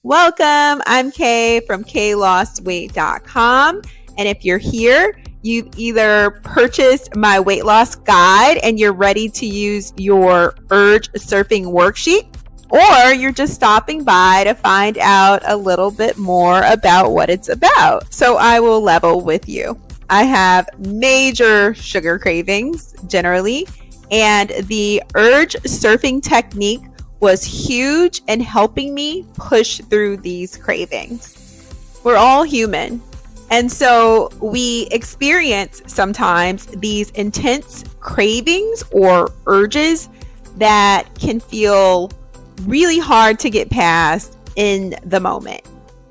Welcome. I'm Kay from KLostWeight.com. And if you're here, you've either purchased my weight loss guide and you're ready to use your Urge Surfing Worksheet, or you're just stopping by to find out a little bit more about what it's about. So I will level with you. I have major sugar cravings generally, and the Urge Surfing technique was huge in helping me push through these cravings. We're all human, and so we experience sometimes these intense cravings or urges that can feel really hard to get past in the moment.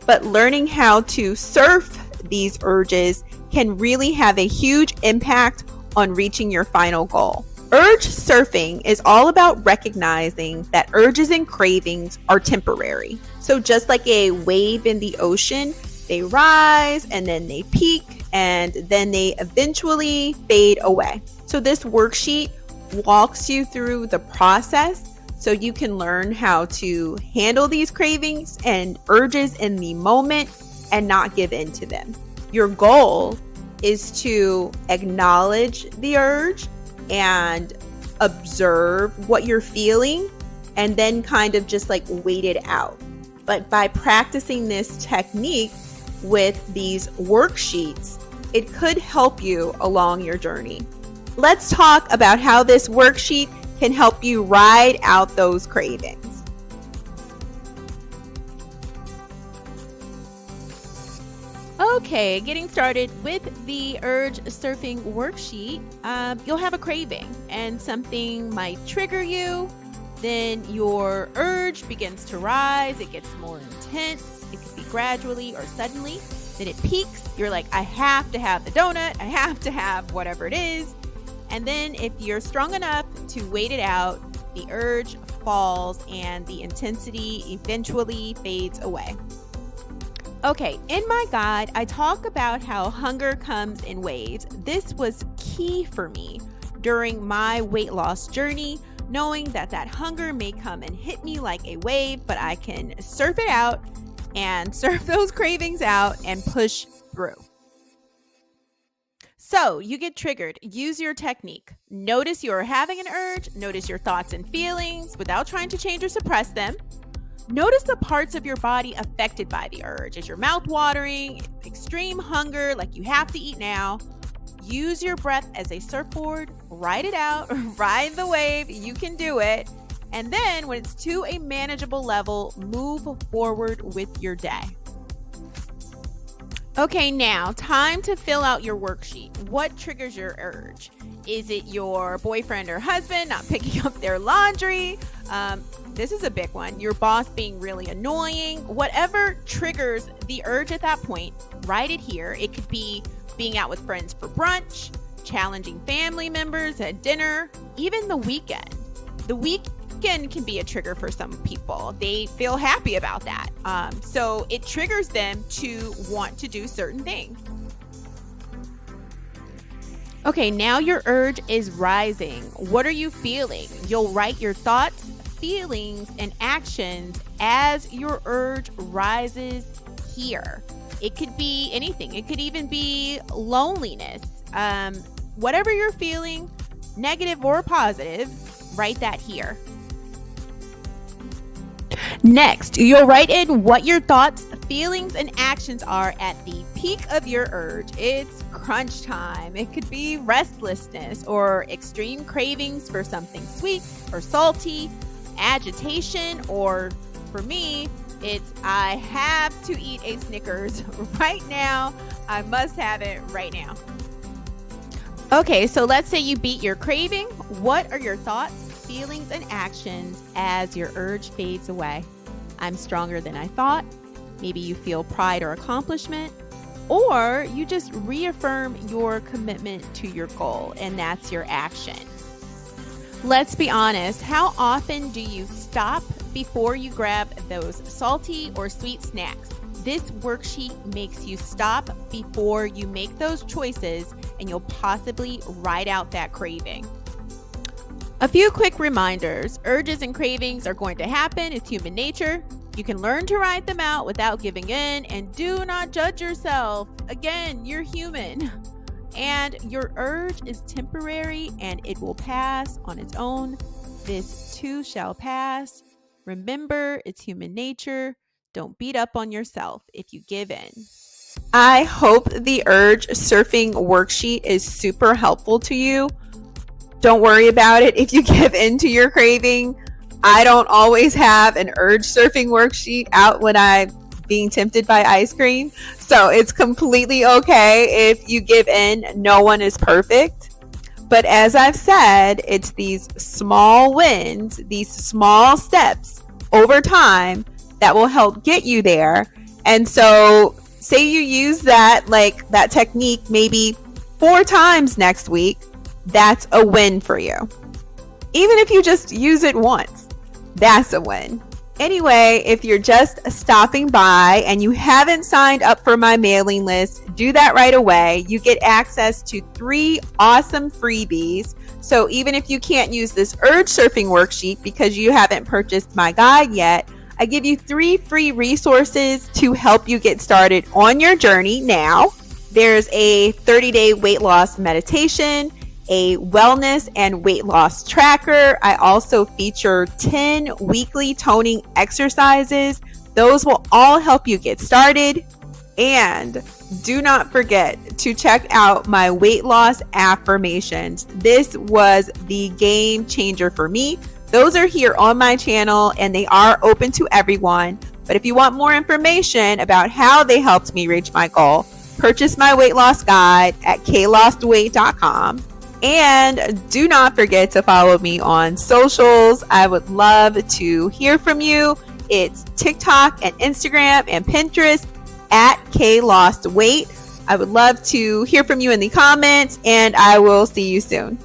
But learning how to surf these urges can really have a huge impact on reaching your final goal. Urge surfing is all about recognizing that urges and cravings are temporary. So just like a wave in the ocean, they rise and then they peak and then they eventually fade away. So this worksheet walks you through the process so you can learn how to handle these cravings and urges in the moment and not give in to them. Your goal is to acknowledge the urge and observe what you're feeling and then kind of just like wait it out. But by practicing this technique with these worksheets, it could help you along your journey. Let's talk about how this worksheet can help you ride out those cravings. Okay, getting started with the Urge Surfing Worksheet, you'll have a craving and something might trigger you. Then your urge begins to rise. It gets more intense. It could be gradually or suddenly. Then it peaks. You're like, I have to have the donut. I have to have whatever it is. And then if you're strong enough to wait it out, the urge falls and the intensity eventually fades away. Okay, in my guide, I talk about how hunger comes in waves. This was key for me during my weight loss journey, knowing that hunger may come and hit me like a wave, but I can surf it out and surf those cravings out and push through. So you get triggered. Use your technique. Notice you're having an urge. Notice your thoughts and feelings without trying to change or suppress them. Notice the parts of your body affected by the urge. Is your mouth watering? Extreme hunger, like you have to eat now? Use your breath as a surfboard. Ride it out. Ride the wave. You can do it. And then when it's to a manageable level, move forward with your day. Okay, now time to fill out your worksheet. What triggers your urge? Is it your boyfriend or husband not picking up their laundry? This is a big one. Your boss being really annoying. Whatever triggers the urge at that point, write it here. It could be being out with friends for brunch, challenging family members at dinner, even the weekend. The weekend can be a trigger for some people. They feel happy about that. So it triggers them to want to do certain things. Okay, now your urge is rising. What are you feeling? You'll write your thoughts, feelings, and actions as your urge rises here. It could be anything. It could even be loneliness. Whatever you're feeling, negative or positive, write that here. Next, you'll write in what your thoughts, feelings, and actions are at the peak of your urge. It's crunch time. It could be restlessness or extreme cravings for something sweet or salty, agitation, or for me, it's I have to eat a Snickers right now. I must have it right now. Okay, so let's say you beat your craving. What are your thoughts, feelings, and actions as your urge fades away? I'm stronger than I thought. Maybe you feel pride or accomplishment, or you just reaffirm your commitment to your goal, and that's your action. Let's be honest. How often do you stop before you grab those salty or sweet snacks? This worksheet makes you stop before you make those choices, and you'll possibly ride out that craving. A few quick reminders. Urges and cravings are going to happen. It's human nature. You can learn to write them out without giving in, and do not judge yourself. Again, you're human. And your urge is temporary and it will pass on its own. This too shall pass. Remember, it's human nature. Don't beat up on yourself if you give in. I hope the Urge Surfing Worksheet is super helpful to you. Don't worry about it if you give in to your craving. I don't always have an Urge Surfing Worksheet out when I'm being tempted by ice cream. So it's completely okay if you give in. No one is perfect. But as I've said, it's these small wins, these small steps over time that will help get you there. And so say you use that technique maybe 4 times next week, that's a win for you. Even if you just use it once, that's a win. Anyway, if you're just stopping by and you haven't signed up for my mailing list, do that right away. You get access to 3 awesome freebies. So even if you can't use this Urge Surfing Worksheet because you haven't purchased my guide yet, I give you 3 free resources to help you get started on your journey now. There's a 30-day weight loss meditation, a wellness and weight loss tracker. I also feature 10 weekly toning exercises. Those will all help you get started. And do not forget to check out my weight loss affirmations. This was the game changer for me. Those are here on my channel and they are open to everyone. But if you want more information about how they helped me reach my goal, purchase my weight loss guide at klostweight.com. And do not forget to follow me on socials. I would love to hear from you. It's TikTok and Instagram and Pinterest at klostweight. I would love to hear from you in the comments, and I will see you soon.